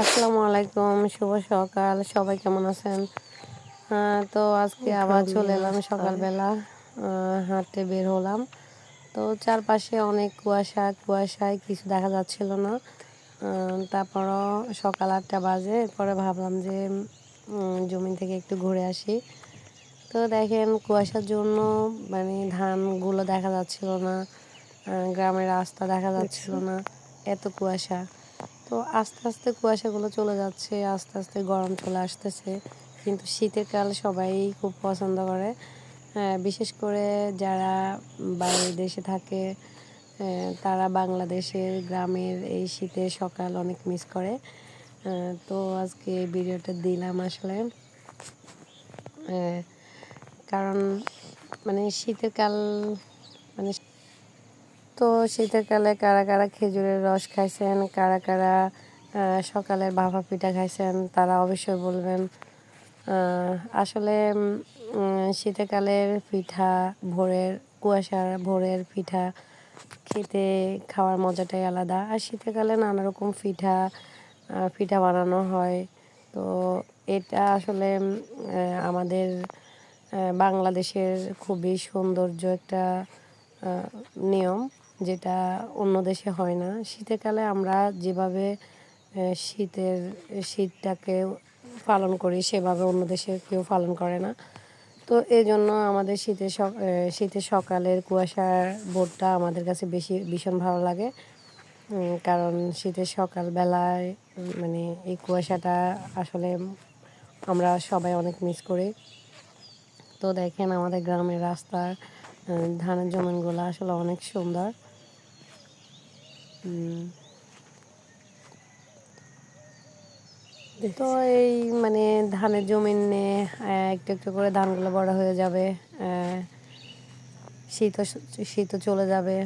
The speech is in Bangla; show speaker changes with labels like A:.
A: আসসালামু আলাইকুম, শুভ সকাল। সবাই কেমন আছেন? তো আজকে আবার চলে
B: আলহামদুলিল্লাহ
A: এলাম
B: ভালো।
A: সকালবেলা। হাঁটতে বের হলাম। তো চারপাশে অনেক কুয়াশা, কুয়াশায় কিছু দেখা যাচ্ছিল না। তারপরও সকাল ৮টা বাজে। এরপরে ভাবলাম যে জমি থেকে একটু ঘুরে আসি। তো দেখেন কুয়াশার জন্য মানে ধানগুলো দেখা যাচ্ছিল না। গ্রামের রাস্তা দেখা যাচ্ছিল
B: আচ্ছা,
A: না। এত কুয়াশা। তো আস্তে আস্তে কুয়াশাগুলো চলে যাচ্ছে, আস্তে আস্তে গরম চলে আসতেছে। কিন্তু শীতের কাল সবাই খুব পছন্দ করে। বিশেষ করে যারা বাইরের দেশে থাকে, তারা বাংলাদেশের গ্রামের এই শীতের সকাল অনেক মিস করে। তো আজকে এই ভিডিওটা দিলাম আসলে। আহ, কারণ মানে শীতের কাল মানে তো শীতের কালে কারা কারা খেজুরের রস খাইছেন, কারা কারা সকালের ভাপা পিঠা খাইছেন, তারা অবশ্যই বলবেন। আসলে শীতকালের পিঠা, ভোরের কুয়াশার ভোরের পিঠা খেতে খাওয়ার মজাটাই আলাদা। আর শীতকালে নানা রকম পিঠা বানানো হয়। তো এটা আসলে আমাদের বাংলাদেশের খুবই সৌন্দর্য একটা নিয়ম, যেটা অন্য দেশে হয় না। শীতকালে আমরা যেভাবে শীতটাকে পালন করি, সেভাবে অন্য দেশে কেউ পালন করে না। তো এই জন্য আমাদের শীতের সকালের কুয়াশার ভোরটা আমাদের কাছে ভীষণ ভালো লাগে। কারণ শীতের সকালবেলায় মানে এই কুয়াশাটা আসলে আমরা সবাই অনেক মিস করি। তো দেখেন আমাদের গ্রামের রাস্তার ধানের জমিনগুলো আসলে অনেক সুন্দর। তো
B: দেখছি।
A: এই মানে ধানের জমিনে একটু একটু করে ধানগুলো বড় হয়ে যাবে। শীতও শীতও চলে যাবে।